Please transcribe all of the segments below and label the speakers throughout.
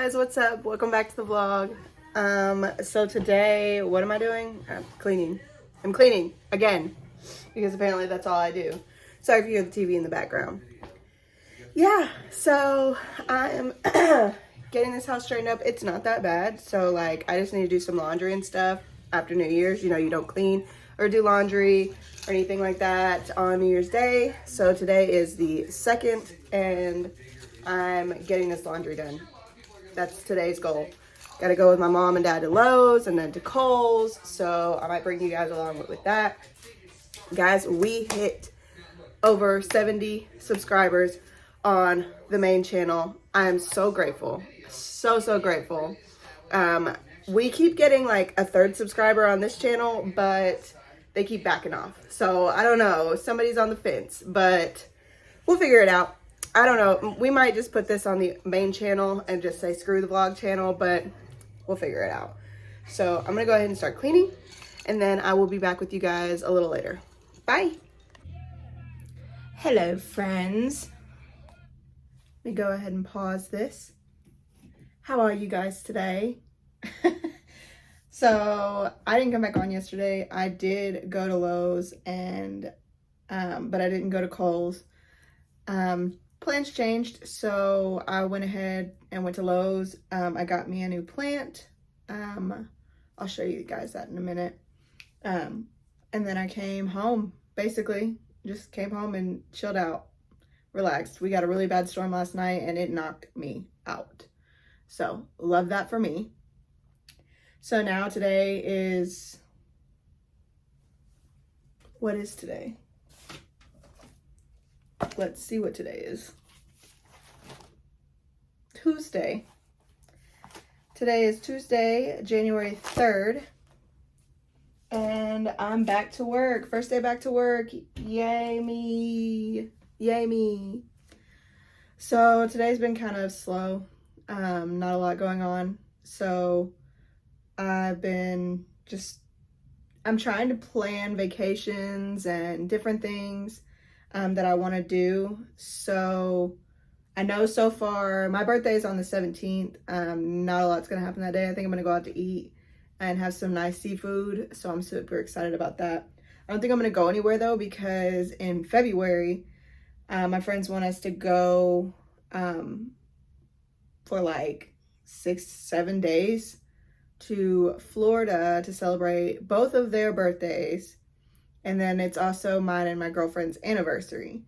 Speaker 1: guys, what's up? Welcome back to the vlog. So today, what am I doing? I'm cleaning. I'm cleaning again because apparently that's all I do. Sorry if you hear the TV in the background. Yeah, so I am getting this house straightened up. It's not that bad. So like, I just need to do some laundry and stuff after New Year's. You know, you don't clean or do laundry or anything like that on New Year's Day. So today is the 2nd and I'm getting this laundry done. That's today's goal. Got to go with my mom and dad to Lowe's and then to Kohl's. So I might bring you guys along with that. Guys, we hit over 70 subscribers on the main channel. I am so grateful. So grateful. We keep getting like a 3rd subscriber on this channel, but they keep backing off. So I don't know. Somebody's on the fence, but we'll figure it out. I don't know. We might just put this on the main channel and just say screw the vlog channel, but we'll figure it out. So I'm going to go ahead and start cleaning, and then I will be back with you guys a little later. Bye. Hello, friends. Let me go ahead and pause this. How are you guys today? So I didn't come back on yesterday. I did go to Lowe's and but I didn't go to Kohl's. Plans changed, so I went ahead and went to Lowe's. I got me a new plant. I'll show you guys that in a minute. And then I came home, basically. Just came home and chilled out, relaxed. We got a really bad storm last night and it knocked me out. So, love that for me. So now today is, what is today? Let's see what today is. Tuesday. Today is Tuesday, January 3rd. And I'm back to work. First day back to work. Yay me. Yay me. So today's been kind of slow. Not a lot going on. So I've been I'm trying to plan vacations and different things that I want to do. So I know so far my birthday is on the 17th. Not a lot's gonna happen that day. I think I'm gonna go out to eat and have some nice seafood. So I'm super excited about that. I don't think I'm gonna go anywhere though, because in February, my friends want us to go for like 6-7 days to Florida to celebrate both of their birthdays. And then it's also mine and my girlfriend's anniversary.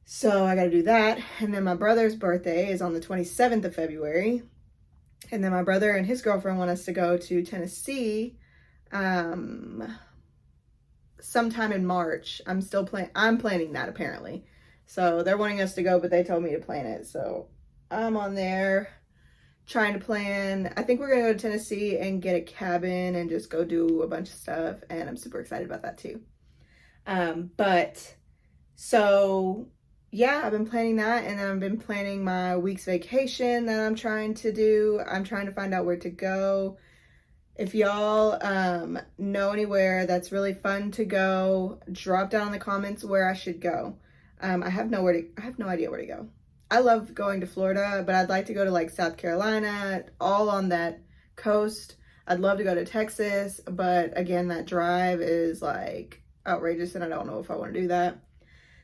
Speaker 1: So I gotta do that. And then my brother's birthday is on the 27th of February. And then my brother and his girlfriend want us to go to Tennessee sometime in March. I'm planning that apparently. So they're wanting us to go, but they told me to plan it. So I'm on there trying to plan. I think we're gonna go to Tennessee and get a cabin and just go do a bunch of stuff. And I'm super excited about that too. So yeah, I've been planning that, and then I've been planning my week's vacation that I'm trying to do. I'm trying to find out where to go. If y'all know anywhere that's really fun to go, drop down in the comments where I should go. I have no idea where to go. I love going to Florida, but I'd like to go to like South Carolina, all on that coast. I'd love to go to Texas, but again, that drive is like outrageous and I don't know if I want to do that.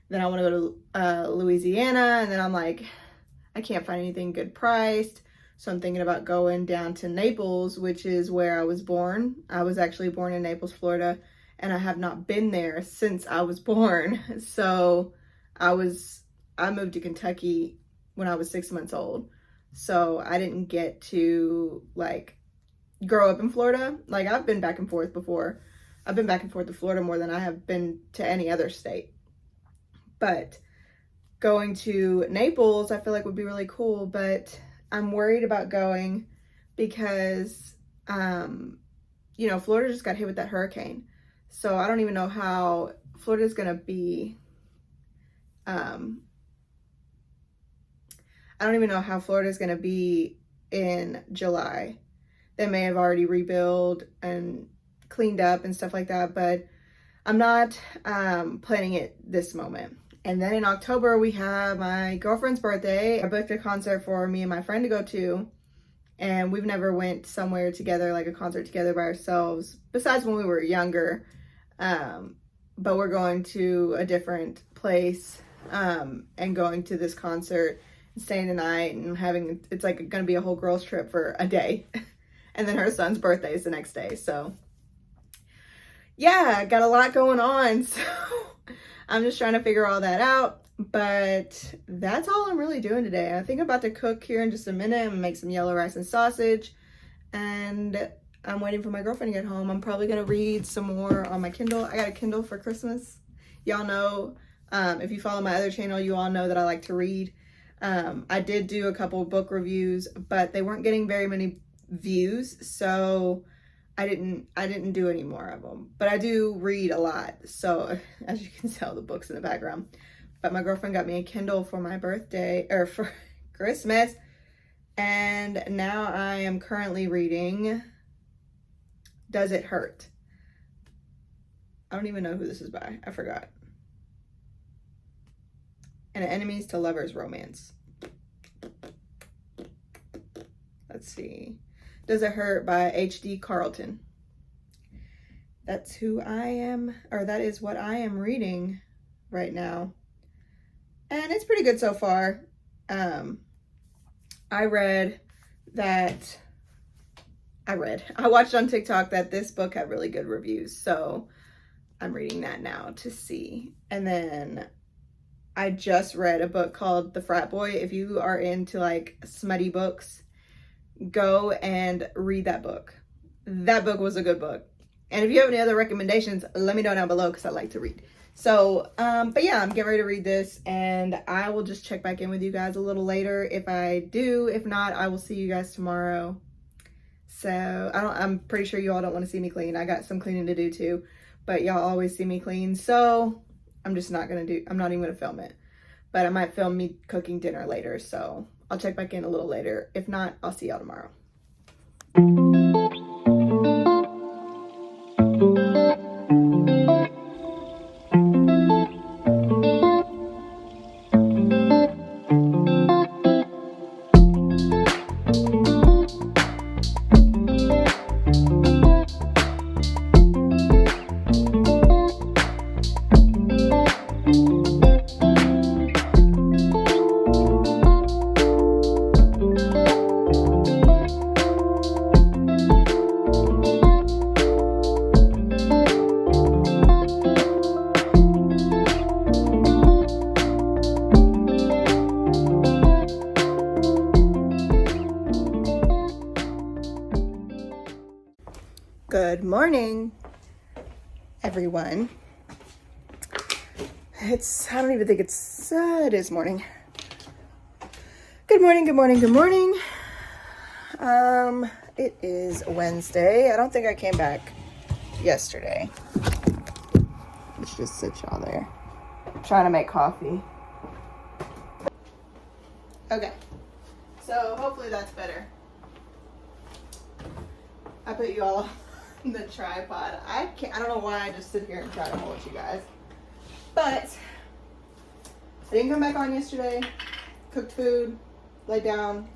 Speaker 1: Then I want to go to Louisiana, and then I'm like, I can't find anything good priced. So I'm thinking about going down to Naples, which is where I was born. I was actually born in Naples, Florida, and I have not been there since I was born. So I moved to Kentucky when I was 6 months old. So I didn't get to like grow up in Florida. Like I've been back and forth before. I've been back and forth to Florida more than I have been to any other state. But going to Naples, I feel like would be really cool, but I'm worried about going because, you know, Florida just got hit with that hurricane. So I don't even know how Florida's going to be, I don't even know how Florida's going to be in July. They may have already rebuilt and cleaned up and stuff like that, but I'm not planning it this moment. And then in October, we have my girlfriend's birthday. I booked a concert for me and my friend to go to. and we've never went somewhere together, like a concert together by ourselves, besides when we were younger. But we're going to a different place, and going to this concert, and staying the night, and it's like going to be a whole girls trip for a day. And then her son's birthday is the next day. So yeah, got a lot going on. So I'm just trying to figure all that out. But that's all I'm really doing today. I think I'm about to cook here in just a minute. I'm gonna make some yellow rice and sausage. And I'm waiting for my girlfriend to get home. I'm probably gonna read some more on my Kindle. I got a Kindle for Christmas. Y'all know, if you follow my other channel, you all know that I like to read. I did do a couple book reviews, but they weren't getting very many views, so I didn't do any more of them. But I do read a lot, so as you can tell, the book's in the background. But my girlfriend got me a Kindle for my birthday, or for Christmas, and now I am currently reading Does It Hurt? I don't even know who this is by. I forgot. An enemies to lovers romance. Let's see. Does It Hurt by H.D. Carlton. That's who I am, or that is what I am reading right now. And it's pretty good so far. I watched on TikTok that this book had really good reviews, so I'm reading that now to see. And then I just read a book called The Frat Boy. If you are into like smutty books, go and read that book. That book was a good book. And if you have any other recommendations, let me know down below, because I like to read. So, but yeah, I'm getting ready to read this, and I will just check back in with you guys a little later if I do. If not, I will see you guys tomorrow. So I'm pretty sure you all don't want to see me clean. I got some cleaning to do too, but y'all always see me clean. So I'm not even gonna film it, but I might film me cooking dinner later. So I'll check back in a little later. If not, I'll see y'all tomorrow. Good morning, everyone. I don't even think it is morning. Good morning, good morning, good morning. It is Wednesday. I don't think I came back yesterday. Let's just sit y'all there. I'm trying to make coffee. Okay, so hopefully that's better. I put you all on the tripod. I don't know why I just sit here and try to hold you guys. But I didn't come back on yesterday. Cooked food, laid down,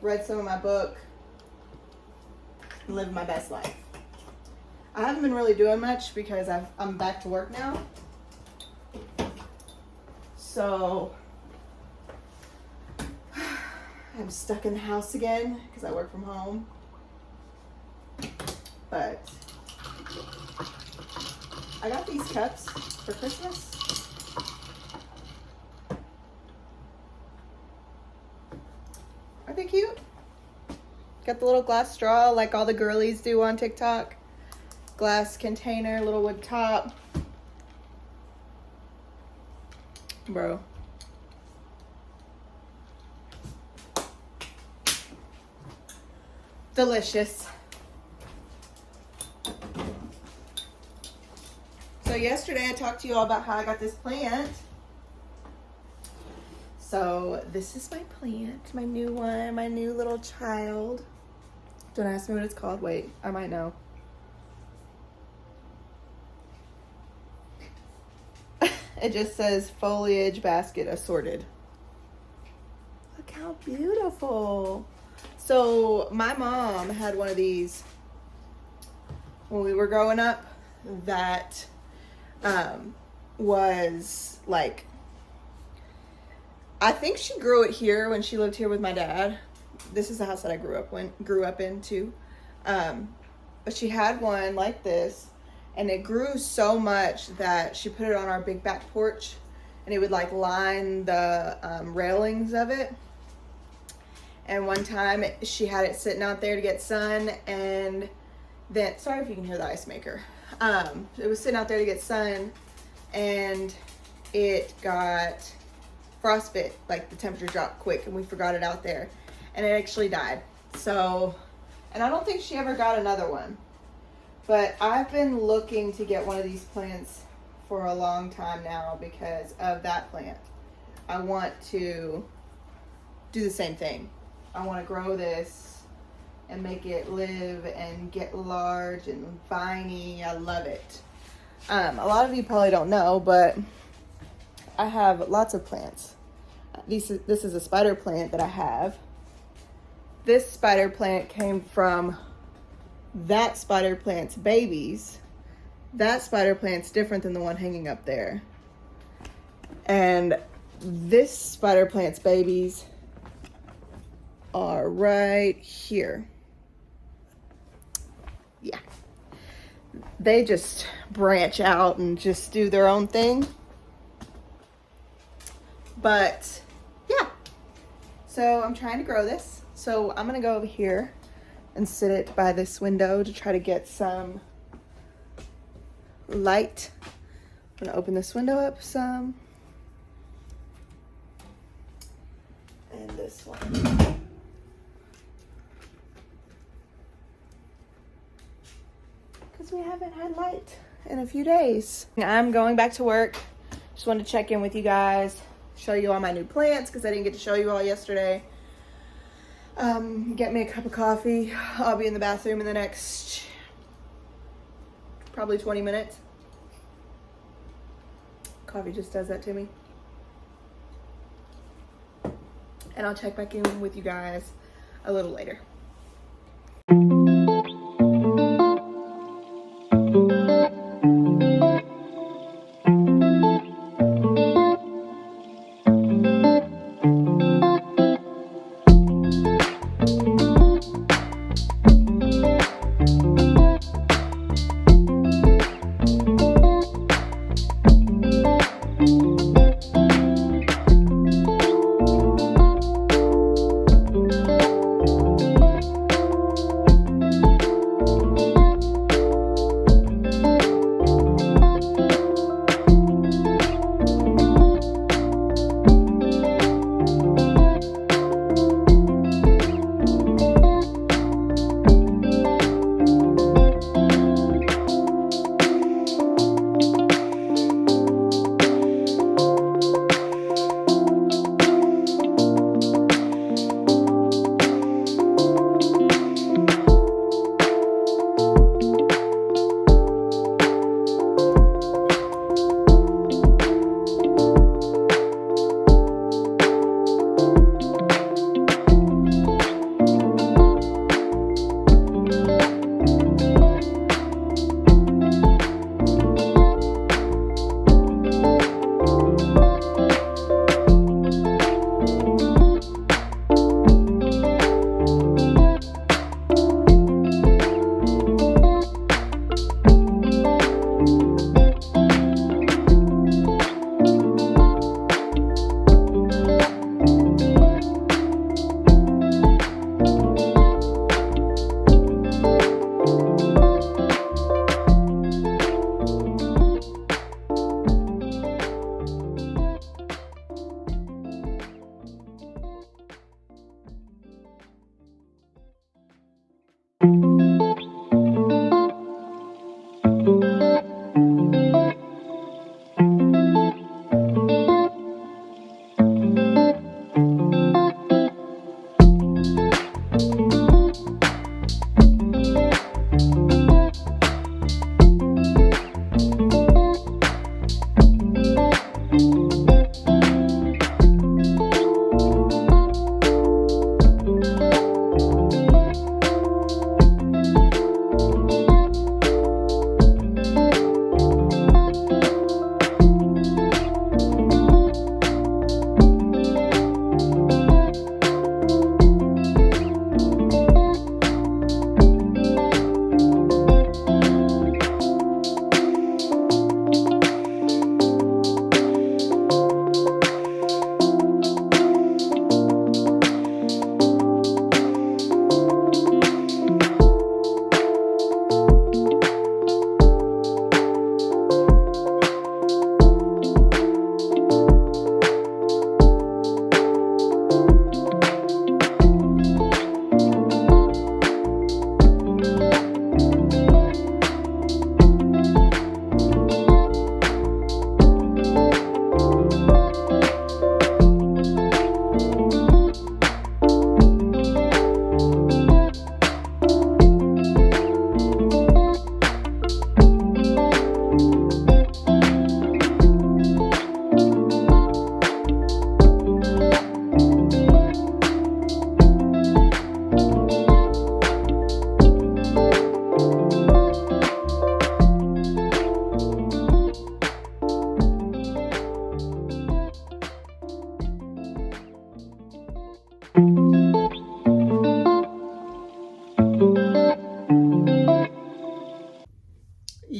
Speaker 1: read some of my book, and lived my best life. I haven't been really doing much because I'm back to work now. So I'm stuck in the house again because I work from home. But I got these cups for Christmas. Aren't they cute? Got the little glass straw like all the girlies do on TikTok. Glass container, little wood top. Bro. Delicious. So yesterday I talked to you all about how I got this plant. So this is my plant, my new one, my new little child. Don't ask me what it's called. Wait, I might know. It just says foliage basket assorted. Look how beautiful. So my mom had one of these when we were growing up that was like, I think she grew it here when she lived here with my dad. This is the house that I grew up in too. But she had one like this, and it grew so much that she put it on our big back porch, and it would like line the railings of it. And one time she had it sitting out there to get sun, and then, sorry if you can hear the ice maker. It was sitting out there to get sun, and it got frostbite, like the temperature dropped quick, and we forgot it out there, and it actually died. So, and I don't think she ever got another one, but I've been looking to get one of these plants for a long time now because of that plant. I want to do the same thing. I want to grow this and make it live and get large and viney. I love it. A lot of you probably don't know, but I have lots of plants. This is a spider plant that I have. This spider plant came from that spider plant's babies. That spider plant's different than the one hanging up there. And this spider plant's babies are right here. Yeah. They just branch out and just do their own thing. But yeah. So I'm trying to grow this. So I'm gonna go over here and sit it by this window to try to get some light. I'm gonna open this window up some. And this one. Because we haven't had light in a few days. I'm going back to work. Just wanted to check in with you guys, show you all my new plants because I didn't get to show you all yesterday. Get me a cup of coffee. I'll be in the bathroom in the next probably 20 minutes. Coffee just does that to me. And I'll check back in with you guys a little later.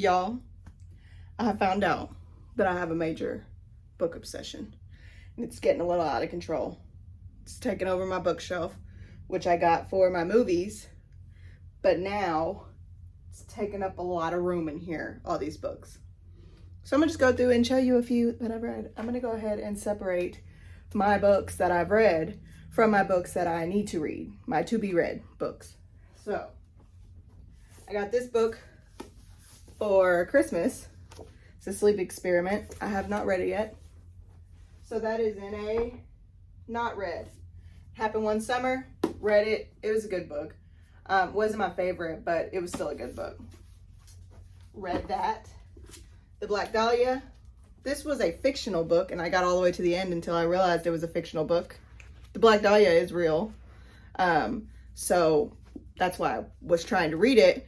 Speaker 1: Y'all, I have found out that I have a major book obsession. And it's getting a little out of control. It's taking over my bookshelf, which I got for my movies. But now it's taking up a lot of room in here, all these books. So I'm gonna just go through and show you a few that I've read. I'm gonna go ahead and separate my books that I've read from my books that I need to read, my to be read books. So I got this book for Christmas. It's a sleep experiment. I have not read it yet. So that is in a not read. Happened one summer, read it. It was a good book. Wasn't my favorite, but it was still a good book. Read that. The Black Dahlia. This was a fictional book, and I got all the way to the end until I realized it was a fictional book. The Black Dahlia is real. So that's why I was trying to read it.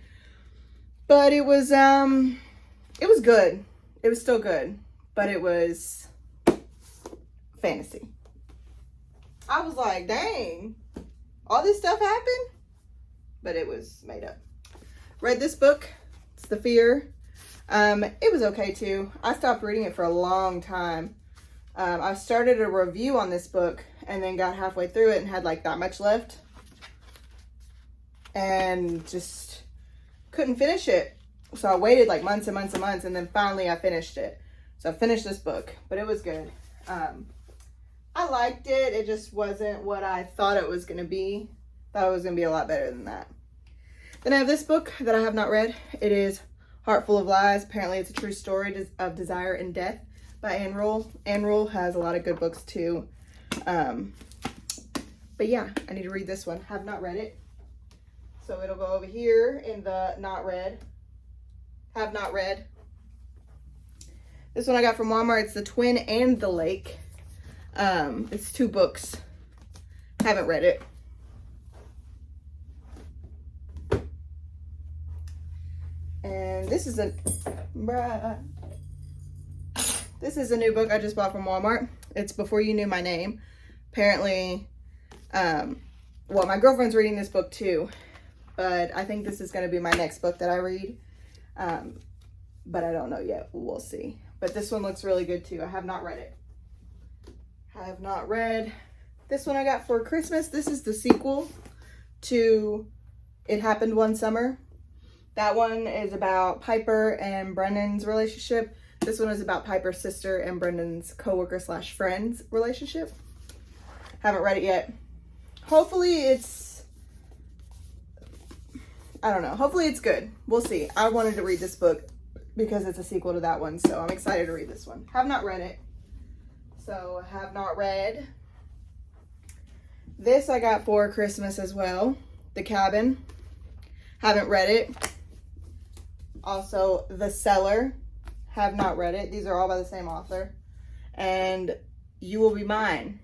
Speaker 1: But it was good. It was still good, but it was fantasy. I was like, dang, all this stuff happened? But it was made up. Read this book. It's The Fear. It was okay too. I stopped reading it for a long time. I started a review on this book and then got halfway through it and had like that much left. And just couldn't finish it. So I waited like months and months and months, and then finally I finished it. So I finished this book, but it was good. I liked it. It just wasn't what I thought it was going to be. Thought it was going to be a lot better than that. Then I have this book that I have not read. It is Heart Full of Lies. Apparently it's a true story of desire and death by Ann Rule. Ann Rule has a lot of good books too. But yeah, I need to read this one. Have not read it. So it'll go over here in the not read. Have not read. This one I got from Walmart. It's The Twin and the Lake. It's 2 books. Haven't read it. And this is a new book I just bought from Walmart. It's Before You Knew My Name. Apparently, well, my girlfriend's reading this book too, but I think this is going to be my next book that I read. But I don't know yet. We'll see. But this one looks really good too. I have not read it. I have not read this one I got for Christmas. This is the sequel to It Happened One Summer. That one is about Piper and Brendan's relationship. This one is about Piper's sister and Brendan's coworker / friend's relationship. Haven't read it yet. Hopefully it's, I don't know. Hopefully it's good. We'll see. I wanted to read this book because it's a sequel to that one, so I'm excited to read this one. Have not read it. So have not read. This I got for Christmas as well. The Cabin. Haven't read it. Also, The Cellar. Have not read it. These are all by the same author. And You Will Be Mine.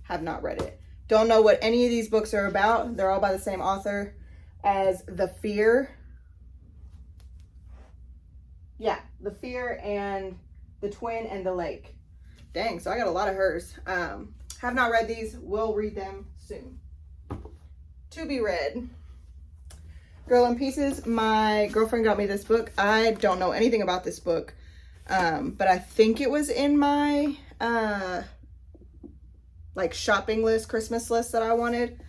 Speaker 1: Have not read it. Don't know what any of these books are about. They're all by the same author as The Fear. Yeah, The Fear and The Twin and the Lake. Dang, so I got a lot of hers. Have not read these. Will read them soon. To be read. Girl in Pieces. My girlfriend got me this book. I don't know anything about this book. But I think it was in my like shopping list, Christmas list that I wanted.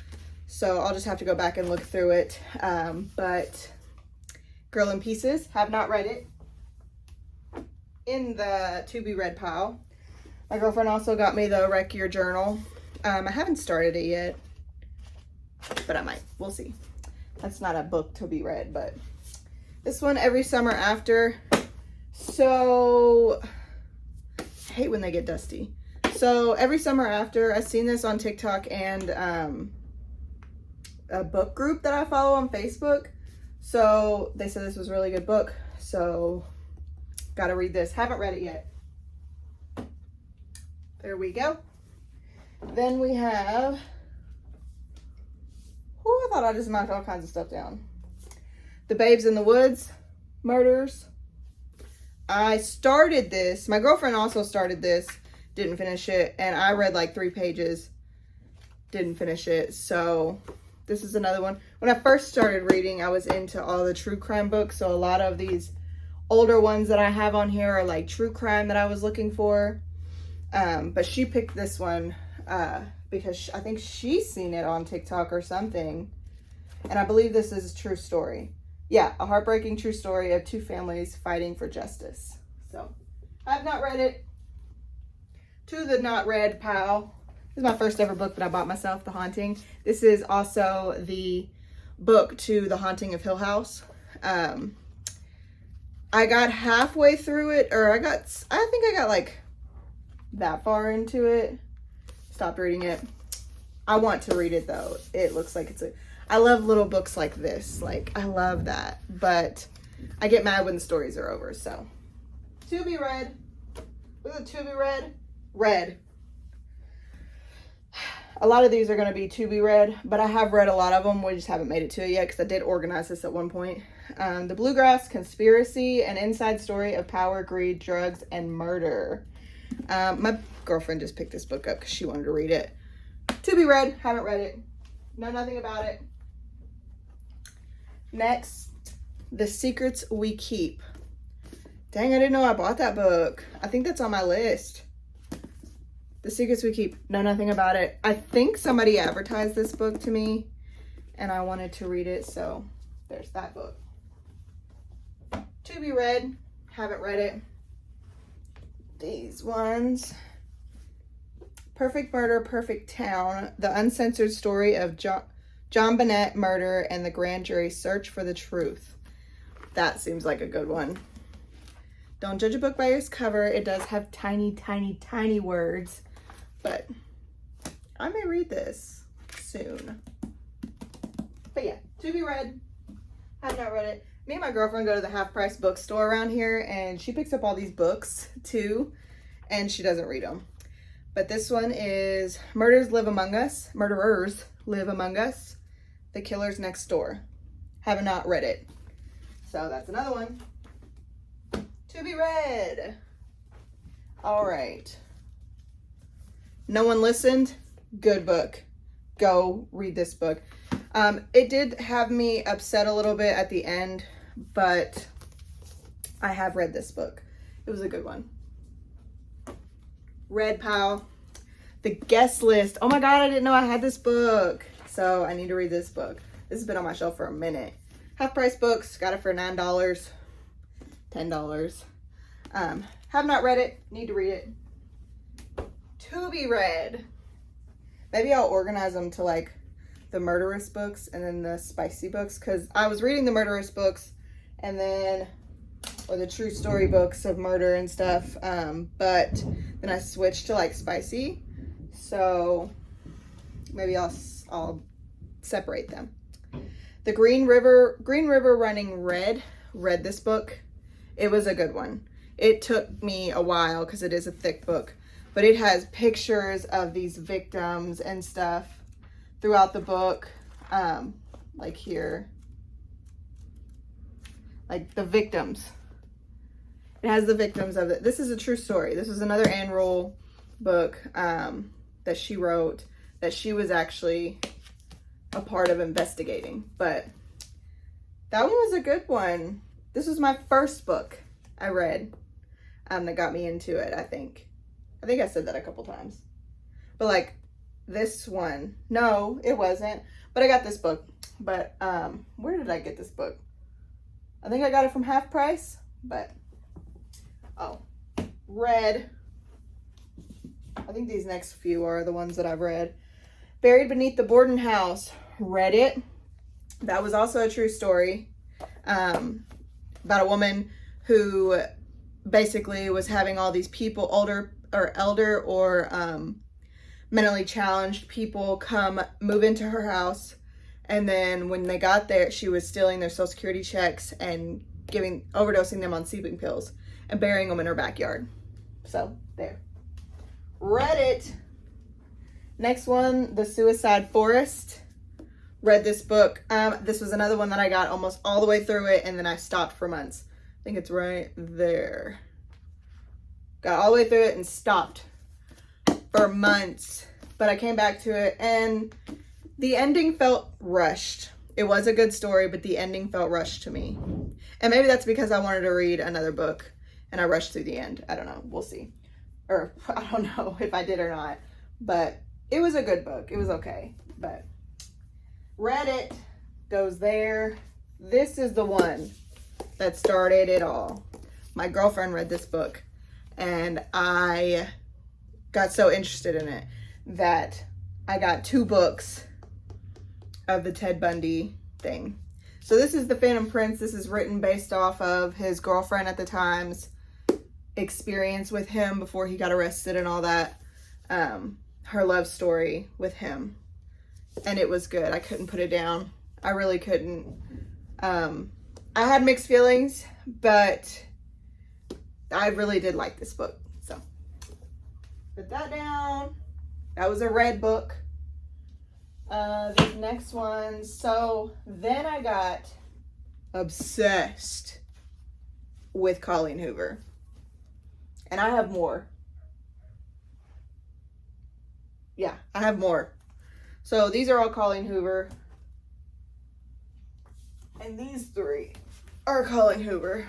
Speaker 1: So I'll just have to go back and look through it. But Girl in Pieces. Have not read it. In the to be read pile. My girlfriend also got me the Wreck Your Journal. I haven't started it yet, but I might. We'll see. That's not a book to be read, but this one, Every Summer After. So, I hate when they get dusty. So, Every Summer After, I've seen this on TikTok and a book group that I follow on Facebook. So, they said this was a really good book. So, gotta read this. Haven't read it yet. There we go. Then we have, I thought I just knocked all kinds of stuff down. The Babes in the Woods Murders. I started this. My girlfriend also started this. Didn't finish it. And I read like 3 pages. Didn't finish it. So this is another one. When I first started reading, I was into all the true crime books. So a lot of these older ones that I have on here are like true crime that I was looking for. But she picked this one because I think she's seen it on TikTok or something. And I believe this is a true story. Yeah, a heartbreaking true story of two families fighting for justice. So, I've not read it. To the not read pile. This is my first ever book that I bought myself, The Haunting. This is also the book to The Haunting of Hill House. I got halfway through it, or I think I got like that far into it. Stopped reading it. I want to read it though. It looks like I love little books like this. Like, I love that. But I get mad when the stories are over, so. To be read. Was it to be read? Read. A lot of these are going to be to be read, but I have read a lot of them. We just haven't made it to it yet because I did organize this at one point. The Bluegrass Conspiracy, an inside story of power, greed, drugs, and murder. My girlfriend just picked this book up because she wanted to read it. To be read. Haven't read it. Know nothing about it. Next, The Secrets We Keep. Dang, I didn't know I bought that book. I think that's on my list. The Secrets We Keep. Know nothing about it. I think somebody advertised this book to me and I wanted to read it, so there's that book. To be read. Haven't read it. These ones. Perfect Murder, Perfect Town. The Uncensored Story of John Bennett murder and the grand jury search for the truth. That seems like a good one. Don't judge a book by its cover. It does have tiny, tiny, tiny words, but I may read this soon. But yeah, to be read. Have not read it. Me and my girlfriend go to the half price bookstore around here and she picks up all these books too, and she doesn't read them. But this one is Murderers Live Among Us. The Killers Next Door. Have not read it. So that's another one. To be read. All right. No One Listened. Good book. Go read this book. It did have me upset a little bit at the end, but I have read this book. It was a good one. Red Pile. The Guest List. Oh my God, I didn't know I had this book. So I need to read this book. This has been on my shelf for a minute. Half price books. Got it for $9. $10. Have not read it. Need to read it. To be read. Maybe I'll organize them to like the murderous books and then the spicy books. Because I was reading the murderous books and then, or the true story books of murder and stuff. But then I switched to like spicy. So maybe I'll separate them. The Green River Running Red. Read this book. It was a good one. It took me a while because it is a thick book, but it has pictures of these victims and stuff throughout the book. Like here, like the victims. It has the victims of it. This is a true story. This is another Ann Rule book that she wrote that she was actually a part of investigating. But that one was a good one. This was my first book I read that got me into it, I think. I think I said that a couple times. But like this one, no, it wasn't. But I got this book. But where did I get this book? I think I got it from Half Price. But, oh, read. I think these next few are the ones that I've read. Buried Beneath the Borden House. Read it. That was also a true story. About a woman who basically was having all these people, elder or mentally challenged people come move into her house. And then when they got there, she was stealing their Social Security checks and overdosing them on sleeping pills and burying them in her backyard. So there. Read it. Next one, The Suicide Forest. Read this book. This was another one that I got almost all the way through it and then I stopped for months. I think it's right there. Got all the way through it and stopped for months. But I came back to it and the ending felt rushed. It was a good story, but the ending felt rushed to me. And maybe that's because I wanted to read another book and I rushed through the end. I don't know. We'll see. Or I don't know if I did or not. But it was a good book. It was okay. But read it. Goes there. This is the one that started it all. My girlfriend read this book and I got so interested in it that I got 2 books of the Ted Bundy thing. So this is The Phantom Prince. This is written based off of his girlfriend at the time's experience with him before he got arrested and all that. Her love story with him. And it was good. I couldn't put it down. I really couldn't. I had mixed feelings, but I really did like this book. So put that down. That was a red book. These next ones. So then I got obsessed with Colleen Hoover. And I have more. Yeah, I have more. So these are all Colleen Hoover. And these 3 are Colleen Hoover.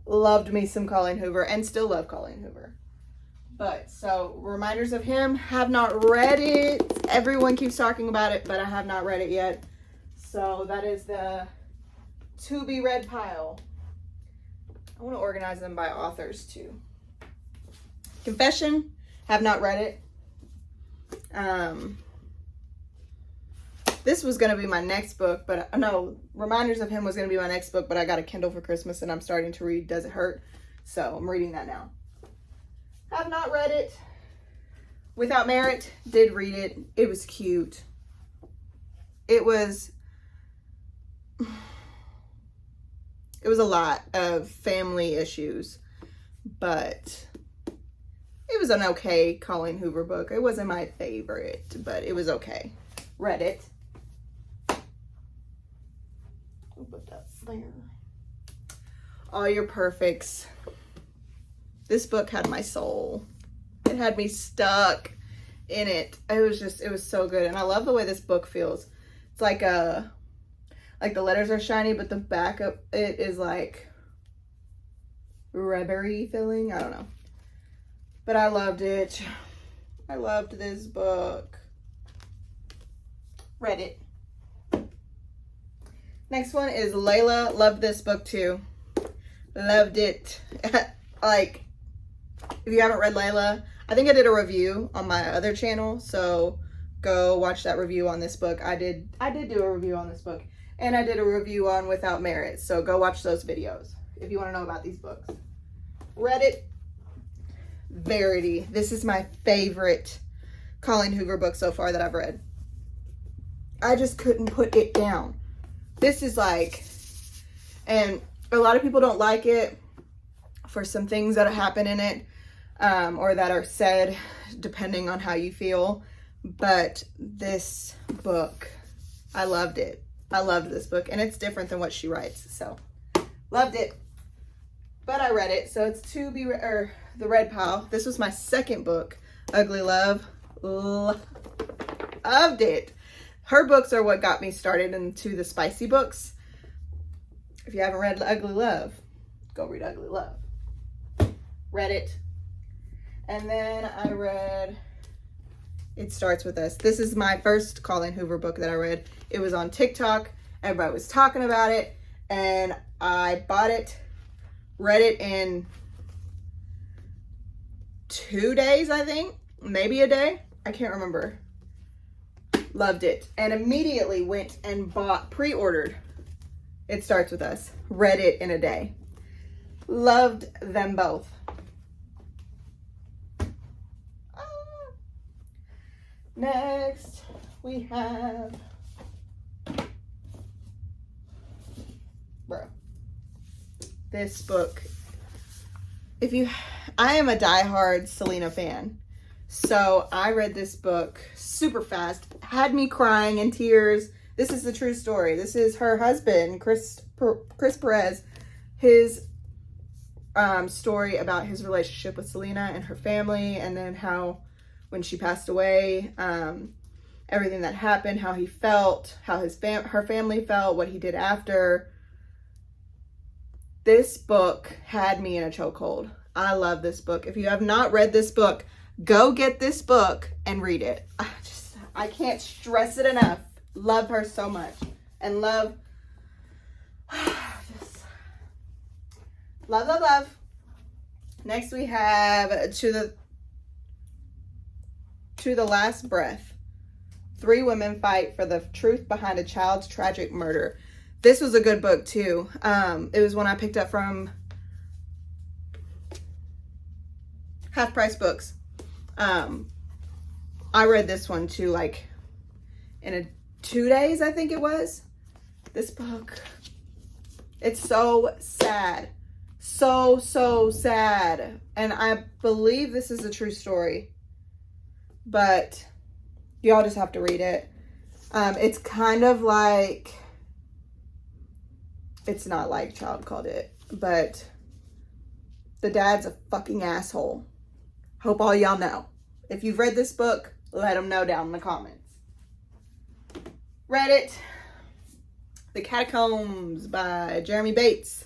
Speaker 1: Loved me some Colleen Hoover and still love Colleen Hoover. But so reminders of him, have not read it. Everyone keeps talking about it, but I have not read it yet. So that is the to be read pile. I want to organize them by authors too. Confession, have not read it. This was going to be my next book, but no, Reminders of Him was going to be my next book, but I got a Kindle for Christmas and I'm starting to read Does It Hurt? So I'm reading that now. Have not read it. Without Merit, did read it. It was cute. It was a lot of family issues, but it was an okay Colleen Hoover book. It wasn't my favorite, but it was okay. Read it. I'll put that there. All Your Perfects. This book had my soul. It had me stuck in it. It was so good. And I love the way this book feels. It's like the letters are shiny, but the back of it is like rubbery feeling. I don't know. But I loved it. I loved this book. Read it. Next one is Layla. Loved this book too. Loved it. Like, if you haven't read Layla, I think I did a review on my other channel, so go watch that review on this book. I did do a review on this book, and I did a review on Without Merit, so go watch those videos if you want to know about these books. Read it. Verity. This is my favorite Colleen Hoover book so far that I've read. I just couldn't put it down. This is like, and a lot of people don't like it for some things that happen in it, or that are said, depending on how you feel. But this book, I loved it. I loved this book, and it's different than what she writes. So, loved it. But I read it, so it's the red pile. This was my second book, Ugly Love. Loved it. Her books are what got me started into the spicy books. If you haven't read Ugly Love, go read Ugly Love. Read it. And then I read It Starts With Us. This is my first Colleen Hoover book that I read. It was on TikTok. Everybody was talking about it. And I bought it, read it in 2 days, I think. Maybe a day. I can't remember. Loved it. And immediately went and pre-ordered It Starts With Us. Read it in a day. Loved them both. Next, we have, this book. I am a diehard Selena fan. So I read this book super fast, had me crying in tears. This is the true story. This is her husband, Chris Perez, his story about his relationship with Selena and her family, and then how when she passed away, and everything that happened, how he felt, how her family felt, what he did after. This book had me in a chokehold. I love this book. If you have not read this book, go get this book and read it. I can't stress it enough. Love her so much. And love, love. Next we have To the Last Breath. 3 women fight for the truth behind a child's tragic murder. This was a good book too. It was one I picked up from Half Price Books. I read this one too, like in 2 days, I think it was. This book, it's so sad. So sad. And I believe this is a true story, but y'all just have to read it. It's kind of like, it's not like Child Called It, but the dad's a fucking asshole. Hope all y'all know. If you've read this book, let them know down in the comments. Read it. The Catacombs by Jeremy Bates.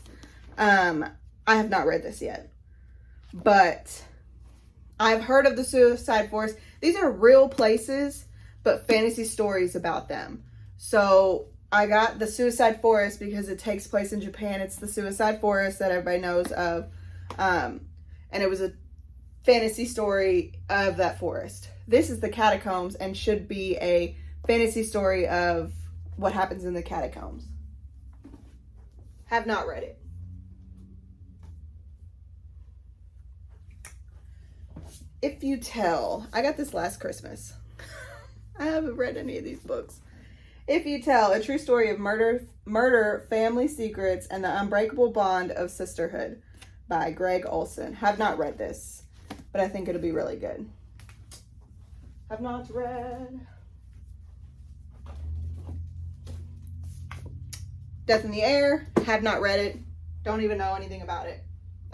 Speaker 1: I have not read this yet, but I've heard of the Suicide Forest. These are real places, but fantasy stories about them. So I got the Suicide Forest because it takes place in Japan. It's the Suicide Forest that everybody knows of. And it was a fantasy story of that forest. This is the Catacombs and should be a fantasy story of what happens in the catacombs. Have not read it. If You Tell. I got this last Christmas. I haven't read any of these books. If You Tell, a true story of murder, family secrets, and the unbreakable bond of sisterhood by Greg Olson. Have not read this, but I think it'll be really good. Have not read Death in the Air. Have not read it. Don't even know anything about it.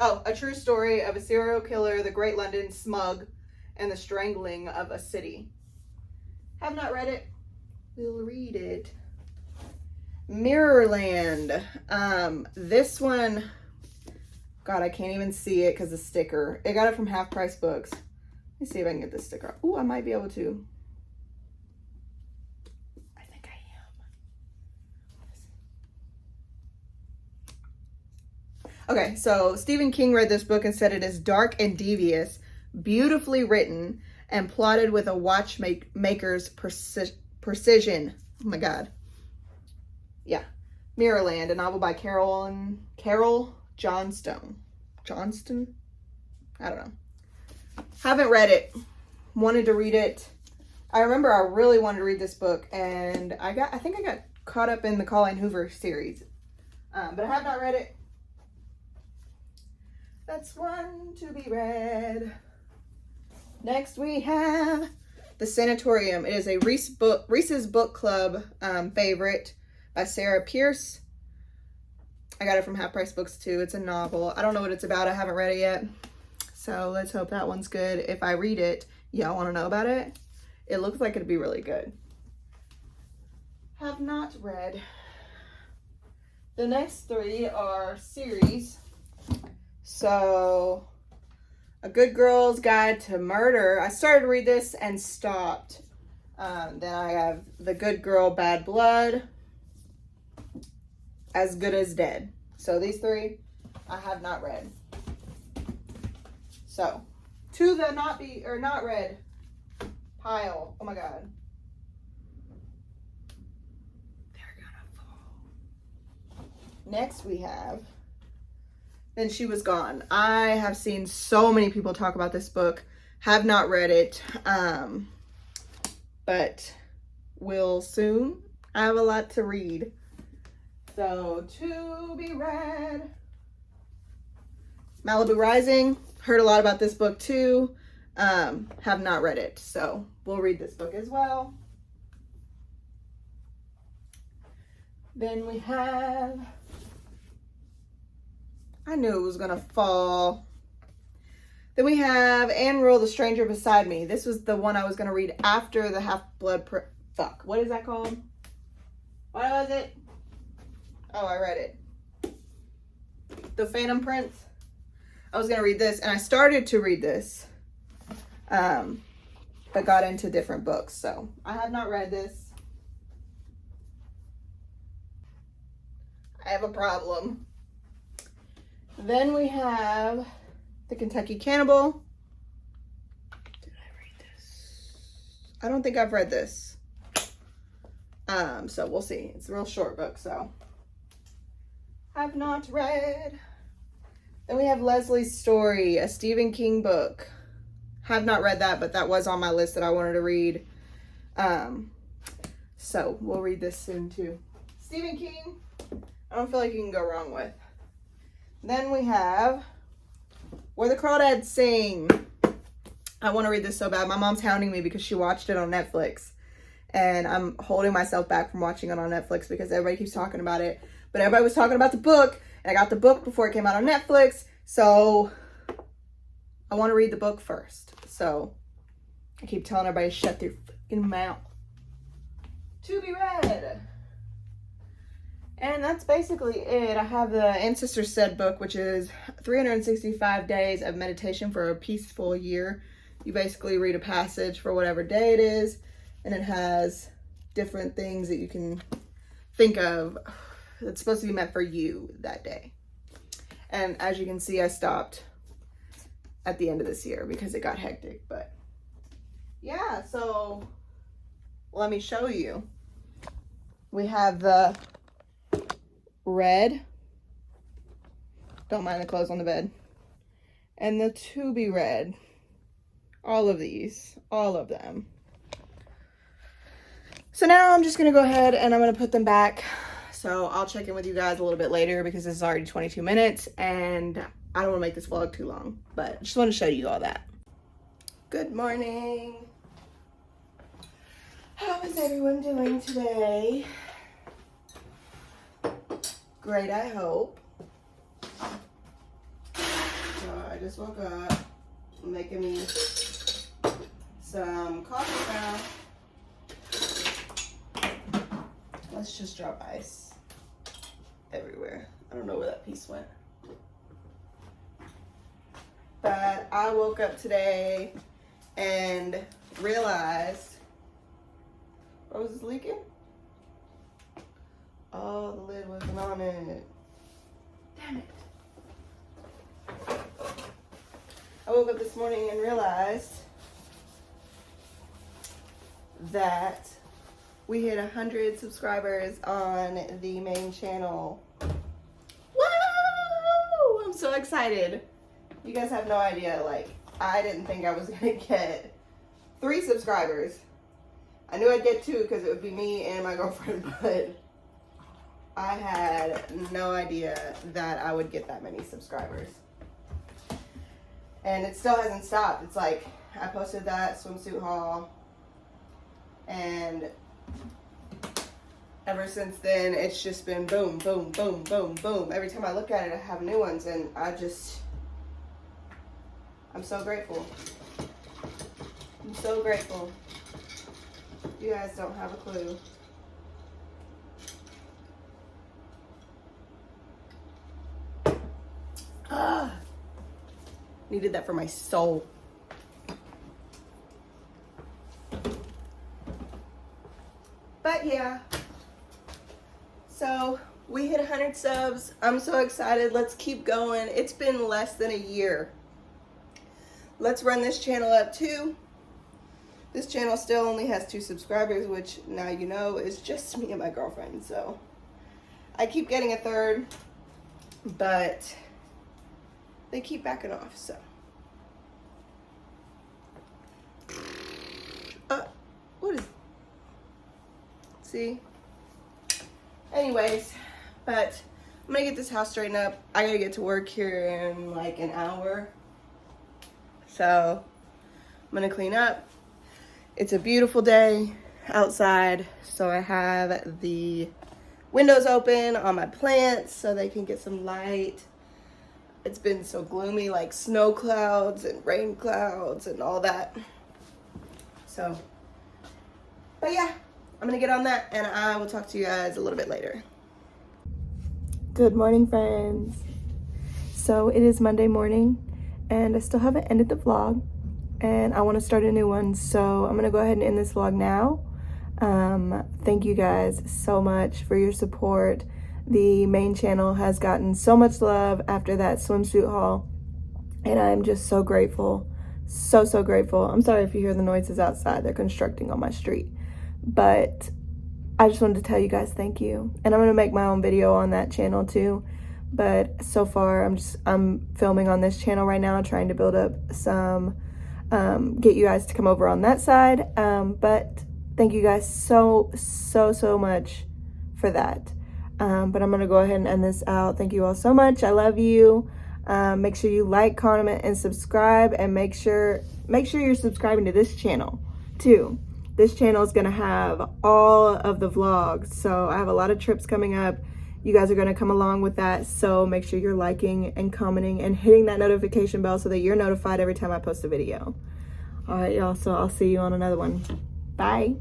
Speaker 1: Oh, a true story of a serial killer, the Great London Smug, and the strangling of a city. Have not read it. We'll read it. Mirrorland. This one, God, I can't even see it because the sticker. I got it from Half Price Books. Let me see if I can get this sticker. Oh, I might be able to. I think I am. Okay, so Stephen King read this book and said it is dark and devious, beautifully written, and plotted with a watchmaker's precision. Oh my God. Yeah. Mirrorland, a novel by Carol Johnston. Johnston? I don't know. Haven't read it. Wanted to read it. I remember I really wanted to read this book, and I think I got caught up in the Colleen Hoover series. But I have not read it. That's one to be read. Next we have The Sanatorium. It is a Reese's Book Club favorite by Sarah Pierce. I got it from Half Price Books too. It's a novel. I don't know what it's about. I haven't read it yet. So let's hope that one's good. If I read it, y'all want to know about it? It looks like it'd be really good. Have not read. The next 3 are series. So, A Good Girl's Guide to Murder. I started to read this and stopped. Then I have The Good Girl, Bad Blood, As Good as Dead. So these 3 I have not read. So, to the not read pile. Oh my God. They're gonna fall. Next we have Then She Was Gone. I have seen so many people talk about this book. Have not read it. But will soon. I have a lot to read. So, to be read. Malibu Rising. Heard a lot about this book too. Have not read it. So, we'll read this book as well. Then we have... I knew it was going to fall. Then we have Anne Rule, The Stranger Beside Me. This was the one I was going to read after the Fuck. What is that called? What was it? Oh, I read it. The Phantom Prince. I was gonna read this, and I started to read this, but got into different books, so I have not read this. I have a problem. Then we have The Kentucky Cannibal. Did I read this? I don't think I've read this. So we'll see. It's a real short book, so I've not read. Then we have Leslie's Story, a Stephen King book. Have not read that, but that was on my list that I wanted to read. So we'll read this soon too. Stephen King, I don't feel like you can go wrong with. Then we have Where the Crawdads Sing. I want to read this so bad. My mom's hounding me because she watched it on Netflix. And I'm holding myself back from watching it on Netflix because everybody keeps talking about it. But everybody was talking about the book, and I got the book before it came out on Netflix. So I want to read the book first. So I keep telling everybody to shut their fucking mouth. To be read. And that's basically it. I have the Ancestor Said book, which is 365 days of meditation for a peaceful year. You basically read a passage for whatever day it is, and it has different things that you can think of. It's supposed to be meant for you that day. And as you can see, I stopped at the end of this year because it got hectic. But yeah, so let me show you. We have the red, don't mind the clothes on the bed, and the to be read. All of these, all of them. So now I'm just gonna go ahead and I'm gonna put them back. So I'll check in with you guys a little bit later because this is already 22 minutes and I don't want to make this vlog too long, but I just want to show you all that. Good morning. How is everyone doing today? Great, I hope. So I just woke up, making me some coffee now. Let's just drop ice everywhere. I don't know where that piece went. But I woke up today and realized, what was this leaking? Oh, the lid wasn't on it. Damn it. I woke up this morning and realized that we hit 100 subscribers on the main channel. Woo! I'm so excited. You guys have no idea. Like, I didn't think I was gonna get 3 subscribers. I knew I'd get 2 because it would be me and my girlfriend, but I had no idea that I would get that many subscribers. And it still hasn't stopped. It's like, I posted that swimsuit haul, and ever since then, it's just been boom, boom, boom, boom, boom. Every time I look at it, I have new ones, and I'm so grateful. I'm so grateful. You guys don't have a clue. Needed that for my soul. But yeah. So we hit 100 subs. I'm so excited. Let's keep going. It's been less than a year. Let's run this channel up too. This channel still only has 2 subscribers, which now you know is just me and my girlfriend. So I keep getting a 3rd, but they keep backing off, so. What is, see? Anyways, but I'm gonna get this house straightened up. I gotta get to work here in like an hour. So I'm gonna clean up. It's a beautiful day outside, so I have the windows open on my plants so they can get some light. It's been so gloomy, like snow clouds and rain clouds and all that. So, but yeah, I'm gonna get on that and I will talk to you guys a little bit later. Good morning, friends. So it is Monday morning and I still haven't ended the vlog and I want to start a new one. So I'm gonna go ahead and end this vlog now. Thank you guys so much for your support. The main channel has gotten so much love after that swimsuit haul and I'm just so grateful. So grateful. I'm sorry if you hear the noises outside. They're constructing on my street. But I just wanted to tell you guys thank you. And I'm going to make my own video on that channel too. But so far I'm filming on this channel right now, trying to build up some, get you guys to come over on that side. But thank you guys so much for that. But I'm going to go ahead and end this out. Thank you all so much. I love you. Make sure you like, comment, and subscribe, and make sure you're subscribing to this channel too. This channel is gonna have all of the vlogs, so I have a lot of trips coming up. You guys are gonna come along with that, so make sure you're liking and commenting and hitting that notification bell so that you're notified every time I post a video. All right, y'all, so I'll see you on another one. Bye.